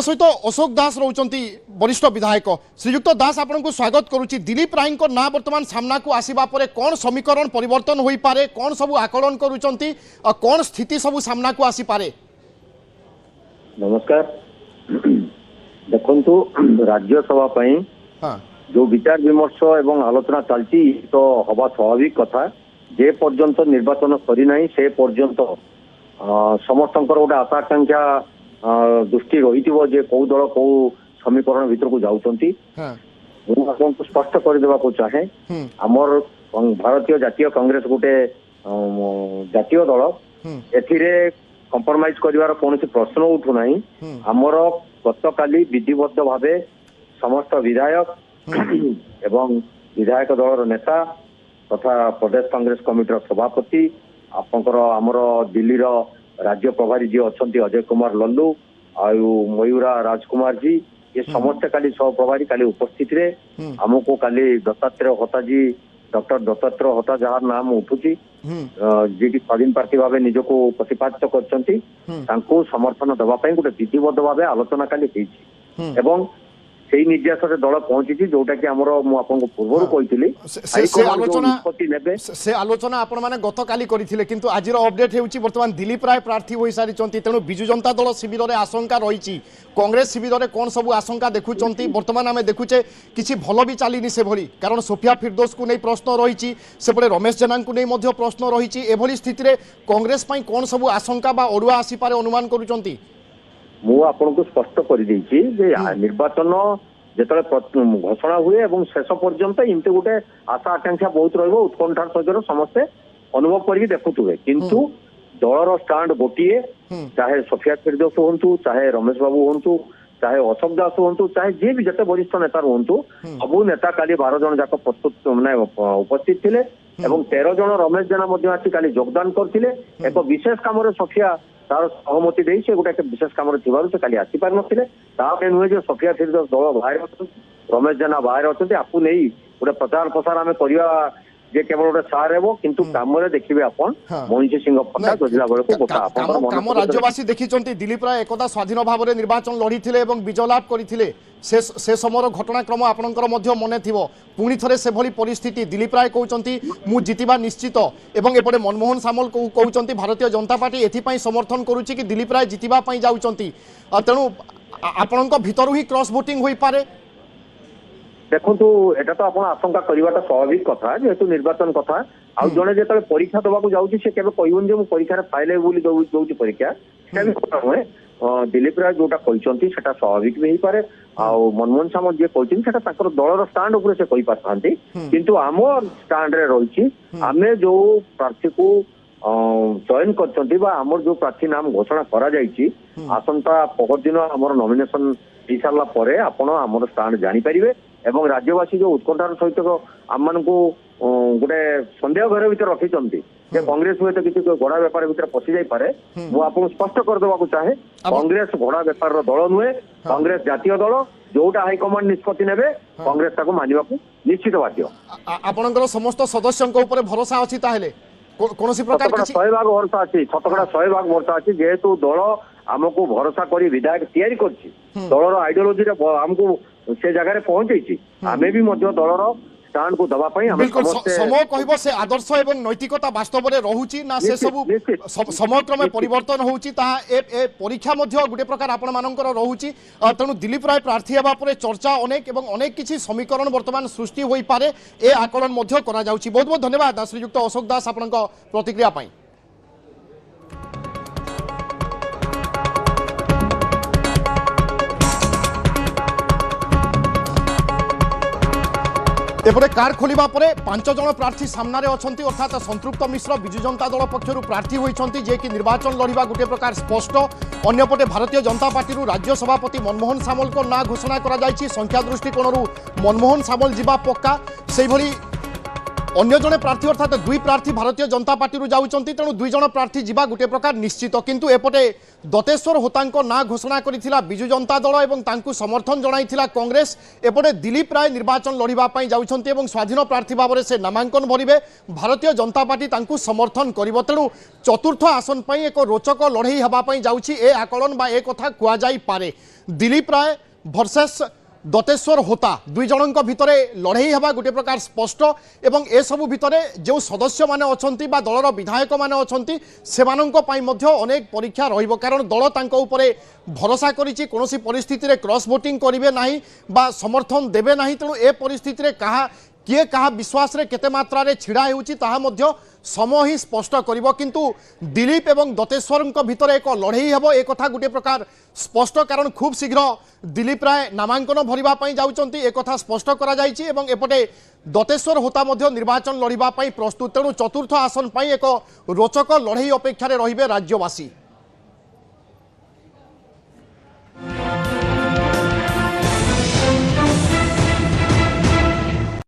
सहित अशोक दास रोचंती वरिष्ठ विधायक श्रीयुक्त दास आपन को स्वागत करुच्ची। दिलीप राय ना वर्तमान सामना को आसीबा परे कौन समीकरण परिवर्तन होई पारे, कौन सबु आकलन करुचंती और कौन स्थिति सबु सामना को आसी पारे? नमस्कार। देखंतु राज्यसभा पई जो विचार विमर्श एवं आलोचना चलती तो हवा स्वाभाविक कथा। जे पर्यंत निर्वाचन सरी नाही से पर्यंत समस्तंकर गोटे आशा आकांक्षा दृष्टि रही जे कौ दल कौ समीकरण भीतर को जाउछंती। मुझे स्पष्ट करदेवा को चाहे आमर भारतीय जातीय कांग्रेस गोटे जातीय दल एथिरे कंप्रोमाइज करिवार कोनोसी प्रश्न उठु नाही। आमर गतकाली विधिबद्ध भावे समस्त विधायक एवं विधायक दलर नेता तथा प्रदेश कांग्रेस कमिटीर सभापति आपंकर आमर दिल्ली राज्य प्रभारी जी अच्छा अजय कुमार लल्लू आयु मयूरा राजकुमार जी ये समस्त काली सह प्रभारी काली उपस्थित रे हमको काली दत्तात्रेय होता जी डॉक्टर दत्तात्रेय होता जहार नाम उठुची जी की स्वाधीन प्रार्थी भाव निजको प्रतिपादित करछंती तांको समर्थन दबा पई गोटे विधिबद्ध भाव आलोचना काली हेछि एवं से निर्देश दल पहुंची जोटा कि आमर मुझे पूर्व से आलोचना आपण माने गत काली करथिले किंतु आजिर अपडेट हेउची वर्तमान दिलीप राय प्रार्थी होई सारिचंती। तेणु बिजु जनता दल शिविर रे आशंका रहिची, कांग्रेस शिविर रे कोन सब आशंका देखुचंती? वर्तमान आमे देखुचे किछि भलो भी चालीनी से भली, कारण सोफिया फिरदौस को नै प्रश्न रहिची, सेपटे रमेश जेना को नै मध्य प्रश्न रहिची। एभली स्थिति रे कांग्रेस पई कोन सब आशंका बा ओडुआ आसी पारे अनुमान करूचंती? मु आपनको स्पष्ट कर देछि जे निर्वाचन जेतले घोषणा हुए एवं शेष पर्यंत इनते गोटे आशा आकांक्षा बहुत रहिबो, उत्कंठार सहित समस्ते अनुभव करके देखुथुवे। किंतु दलर स्टांड गोटिए, चाहे सोफिया फिरदौस होंतु, चाहे रमेश बाबू होंतु, चाहे अशोक दास होंतु, चाहे जे भी जते वरिष्ठ नेता होंतु, सबु नेता काली 12 जन जाक प्रस्तुत माने उपस्थित थिले एवं 13 जन रमेश जेना मध्ये आसी काली योगदान करथिले। एक विशेष काम रे सोफिया तार सहमति दे से गोटे विशेष काम से काली आसी पार नथिले। तापे नुहे जे सोफिया फिरदौस दल बाहर अछन, रमेश जेना बाहर अछन, आपु नहीं गोटे प्रचार प्रसार आमे करिया जे केवल गोटे सार हेबो किंतु काम रे देखिबे आपण मनीष सिंह पट्टा जोजिला बेले को गोटा आपण काम राज्यवासी देखिचंती। दिलीप राय एकदा स्वाधीन भाव में निर्वाचन लड़ीथिले एवं विजय लाभ करथिले। से समयर घटनाक्रम आपणकर मध्य मने थिबो। पुणी थरे से भली परिस्थिति दिलीप राय कहउचंती मु जितिबा निश्चित एवं एपटे मनमोहन सामल कहउचंती भारतीय जनता पार्टी एथिपई समर्थन करूची कि दिलीप राय जितिबा पई जाउचंती। तेणु आपणक भितरु ही क्रॉस वोटिंग होई पारे। देखंतु एटा तो आपण आशंका करिवाटा स्वाभाविक कथा जेहेतु निर्वाचन कथा। आ जने जेतले परीक्षा दबा को जाउची से केबे कहिउन जे मु परीक्षा रे फाइल बोली दउची परीक्षा सेबी कथा होय। दिलीप राय जोटा कहउचंती सेटा स्वाभाविक भी पारे। आ मनमोहन सामल जे कहउचंती सेटा ताकर दलर स्टैंड ऊपर से कहि पारथांती। किंतु आमो स्टैंड रे रहिची आमे जो प्रार्थी को चयन करछंती बा हमर जो प्रार्थी नाम घोषणा करा जाईची आसंता पहर दिन हमर नॉमिनेशन हि सारला परे आपण हमर स्टैंड जानि परिबे एवं राज्यवासी जो उत्कंठार सहित आम मान को गोटे संदेह घर भीतर रखिंट कांग्रेस हुए तो किसी घोड़ा बेपार भीतर पशि जाई पारे। मु आपको स्पष्ट करदेवा को चाहे कांग्रेस घोड़ा बेपार दल नुहे, कांग्रेस जातीय दल जोटा हाईकमांड निष्पत्ति नेबे कांग्रेस ताको मानिबा को निश्चित बाध्य। आपनकर समस्त सदस्यों ऊपर भरोसा अछि ताहेले कोनोसी प्रकार किछि 100% भरोसा अछि, 100% भरोसा अछि जेहेतु दल आमको भरोसा करी विधायक तैयारी करछि। दलर आइडियोलॉजी रे हमको से जगह रे पहुंचैछि। आमे भी मध्य दलर स्टैंड को दबा पई हम समय कहबो से आदर्श एवं नैतिकता वास्तव रे रहूची ना से सब समय क्रमे परिवर्तन होउची ता ए परीक्षा मध्य गुटे प्रकार आपण मानकर रहूची। तेणु दिलीप राय प्रार्थी हेबा परे चर्चा अनेक एवं अनेक किछि समीकरण वर्तमान सृष्टि होई पारे ए आकलन मध्य करा जाउची। बहुत बहुत धन्यवाद श्रीयुक्त अशोक दास आपनक प्रतिक्रिया पई। एपटे कार खोलिबा परे 5 जन प्रार्थी सामने अछंती अर्थात संतृप्त मिश्र बिजु जनता दल पक्षरु प्रार्थी होइछंती जे कि निर्वाचन लड़िबा गुटे प्रकार स्पष्ट। अन्यपटे भारतीय जनता पार्टी राज्य सभापति मनमोहन सामल को ना घोषणा करा जायछि। संख्या दृष्टिकोणरू मनमोहन सामल जिबा पक्का सेहि भली अन्य जड़े प्रार्थी अर्थात दुई प्रार्थी भारतीय जनता पार्टी जाउछंती तेणु दुई जण प्रार्थी जीवा गोटे प्रकार निश्चित किंतु एपटे दतेश्वर होतांको ना घोषणा करिथिला बिजु जनता दल एवं तांकु समर्थन जणाइथिला कांग्रेस एपटे दिलीप राय निर्वाचन लड़िबा पई जाउछंती एवं स्वाधीन प्रार्थी भाव से नामांकन भरिबे भारतीय जनता पार्टी तांकु समर्थन करिवो तेणु चतुर्थ आसन पई एक रोचक लड़ई हेबा पई जाउछि ए आकलन बा ए कथा कुआ जाई पारे दिलीप राय वर्सेस दतेश्वर होता दुई जनों भितर लड़ई हेबा गोटे प्रकार स्पष्ट एवं ए सबु भितर जो सदस्य माने अछंती बा दलर विधायक माने अछंती सेमानंको पई मध्य अनेक परीक्षा रहिबो कारण दल तांको उपरे भरोसा करिछि कोनोसी परिस्थिति रे क्रॉस वोटिंग करिवे नाही बा समर्थन देबे नाही तेणु ए परिस्थिति रे कहा किए कहा विश्वास रे केते मात्रा रे छिड़ा हेउछि ताहा मध्य समय ही स्पष्ट करिवो किंतु दिलीप एवं दतेश्वरଙ୍କ भितर एक लड़ई हेबो एक कथा गोटे प्रकार स्पष्ट कारण खूब शीघ्र दिलीप राय नामांकन भरिबा पई जाउचंती एक कथा स्पष्ट करा जायछि एवं एपटे दतेश्वर होता मध्य निर्वाचन लड़िबा पई प्रस्तुत तेणु चतुर्थ आसन पई एक रोचक लड़ई अपेक्षा रे रहिबे राज्यवासी।